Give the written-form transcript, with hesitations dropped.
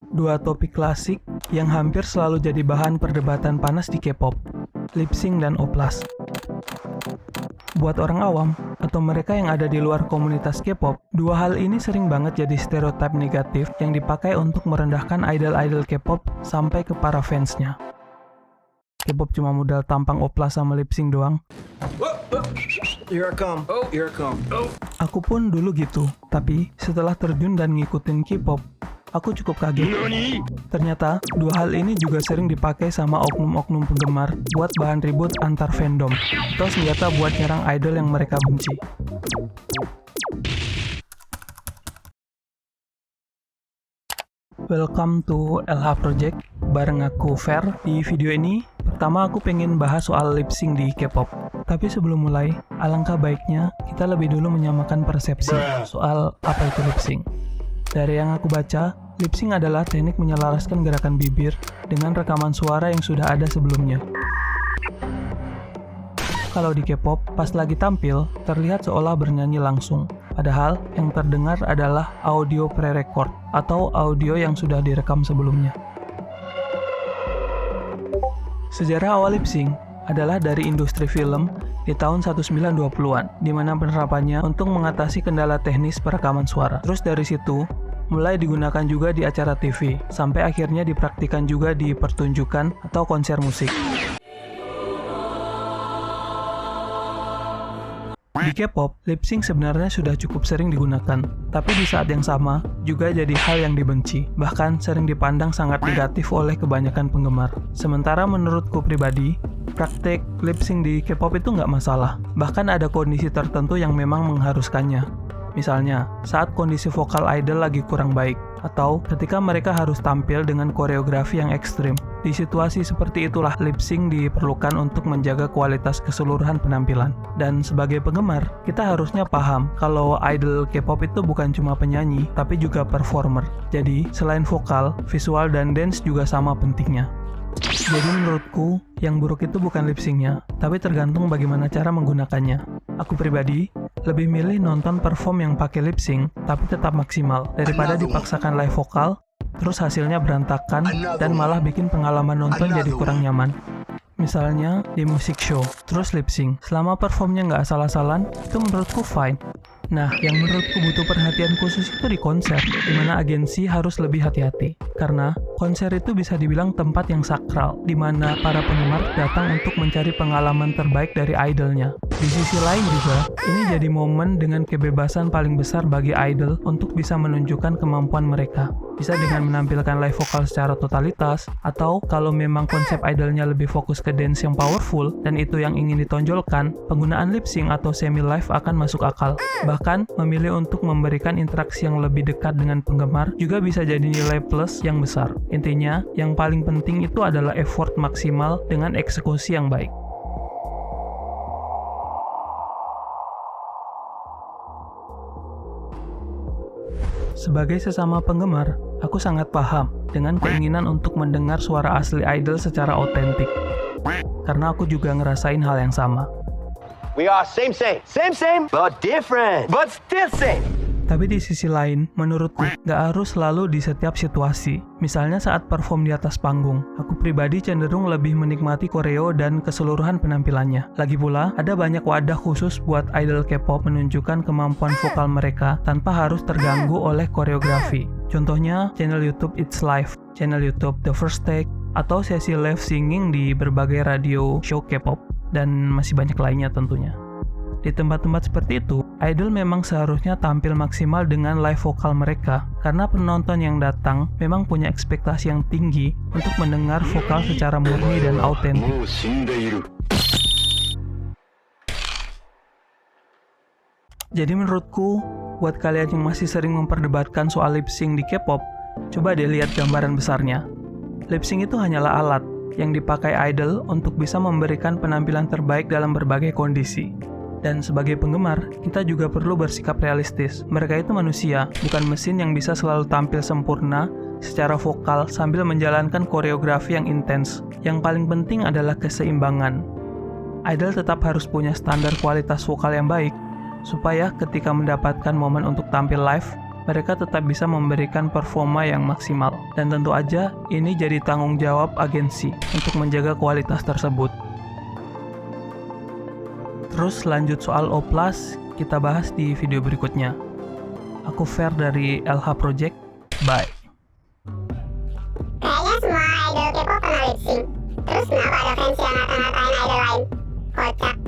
dua topik klasik yang hampir selalu jadi bahan perdebatan panas di K-pop, lip sync dan oplas. Buat orang awam atau mereka yang ada di luar komunitas K-pop, dua hal ini sering banget jadi stereotip negatif yang dipakai untuk merendahkan idol-idol K-pop sampai ke para fansnya. K-pop cuma modal tampang oplas sama lip sync doang. Here I come. Here I come. Aku pun dulu gitu, tapi setelah terjun dan ngikutin K-pop, aku cukup kaget. Ternyata, dua hal ini juga sering dipakai sama oknum-oknum penggemar buat bahan ribut antar fandom, atau senjata buat nyerang idol yang mereka benci. Welcome to LH Project, bareng aku Fer. Di video ini, pertama aku pengen bahas soal lip sync di K-pop. Tapi sebelum mulai, alangkah baiknya kita lebih dulu menyamakan persepsi soal apa itu lip sync. Dari yang aku baca, lip sync adalah teknik menyelaraskan gerakan bibir dengan rekaman suara yang sudah ada sebelumnya. Kalau di K-pop, pas lagi tampil, terlihat seolah bernyanyi langsung. Padahal, yang terdengar adalah audio pre-record atau audio yang sudah direkam sebelumnya. Sejarah awal lip sync adalah dari industri film di tahun 1920-an, di mana penerapannya untuk mengatasi kendala teknis perekaman suara. Terus dari situ, mulai digunakan juga di acara TV, sampai akhirnya dipraktikkan juga di pertunjukan atau konser musik. Di K-pop, lip sync sebenarnya sudah cukup sering digunakan, tapi di saat yang sama juga jadi hal yang dibenci, bahkan sering dipandang sangat negatif oleh kebanyakan penggemar. Sementara menurutku pribadi, praktek lip sync di K-pop itu nggak masalah, bahkan ada kondisi tertentu yang memang mengharuskannya. Misalnya, saat kondisi vokal idol lagi kurang baik, atau ketika mereka harus tampil dengan koreografi yang ekstrim. Di situasi seperti itulah lip sync diperlukan untuk menjaga kualitas keseluruhan penampilan. Dan sebagai penggemar, kita harusnya paham kalau idol K-pop itu bukan cuma penyanyi, tapi juga performer. Jadi, selain vokal, visual dan dance juga sama pentingnya. Jadi menurutku, yang buruk itu bukan lip sync-nya, tapi tergantung bagaimana cara menggunakannya. Aku pribadi, lebih milih nonton perform yang pakai lip sync, tapi tetap maksimal, daripada dipaksakan live vokal, terus hasilnya berantakan, dan malah bikin pengalaman nonton jadi kurang nyaman. Misalnya, di musik show, terus lip sync, selama performnya nggak asal-asalan, itu menurutku fine. Nah, yang menurutku butuh perhatian khusus itu di konser, di mana agensi harus lebih hati-hati. Karena konser itu bisa dibilang tempat yang sakral, di mana para penggemar datang untuk mencari pengalaman terbaik dari idolnya. Di sisi lain juga, ini jadi momen dengan kebebasan paling besar bagi idol untuk bisa menunjukkan kemampuan mereka. Bisa dengan menampilkan live vokal secara totalitas, atau kalau memang konsep idolnya lebih fokus ke dance yang powerful, dan itu yang ingin ditonjolkan, penggunaan lip sync atau semi-live akan masuk akal. Bahkan, memilih untuk memberikan interaksi yang lebih dekat dengan penggemar juga bisa jadi nilai plus yang besar. Intinya, yang paling penting itu adalah effort maksimal dengan eksekusi yang baik. Sebagai sesama penggemar, aku sangat paham dengan keinginan untuk mendengar suara asli idol secara otentik. Karena aku juga ngerasain hal yang sama. We are same, but different, but still same. Tapi di sisi lain, menurutku, gak harus selalu di setiap situasi. Misalnya saat perform di atas panggung, aku pribadi cenderung lebih menikmati koreo dan keseluruhan penampilannya. Lagi pula, ada banyak wadah khusus buat idol K-pop menunjukkan kemampuan vokal mereka tanpa harus terganggu oleh koreografi. Contohnya, channel YouTube It's Live, channel YouTube The First Take, atau sesi live singing di berbagai radio show K-pop, dan masih banyak lainnya tentunya. Di tempat-tempat seperti itu, idol memang seharusnya tampil maksimal dengan live vokal mereka, karena penonton yang datang memang punya ekspektasi yang tinggi untuk mendengar vokal secara murni dan autentik. Jadi menurutku, buat kalian yang masih sering memperdebatkan soal lip sync di K-pop, coba deh lihat gambaran besarnya. Lip sync itu hanyalah alat yang dipakai idol untuk bisa memberikan penampilan terbaik dalam berbagai kondisi. Dan sebagai penggemar, kita juga perlu bersikap realistis. Mereka itu manusia, bukan mesin yang bisa selalu tampil sempurna secara vokal sambil menjalankan koreografi yang intens. Yang paling penting adalah keseimbangan. Idol tetap harus punya standar kualitas vokal yang baik, supaya ketika mendapatkan momen untuk tampil live, mereka tetap bisa memberikan performa yang maksimal. Dan tentu aja, ini jadi tanggung jawab agensi untuk menjaga kualitas tersebut. Terus lanjut soal O+, kita bahas di video berikutnya. Aku Fer dari LH Project, bye. Kayaknya semua idol K-pop pernah lip sync. Terus kenapa ada fans yang ngata-ngatain idol lain? Kocak.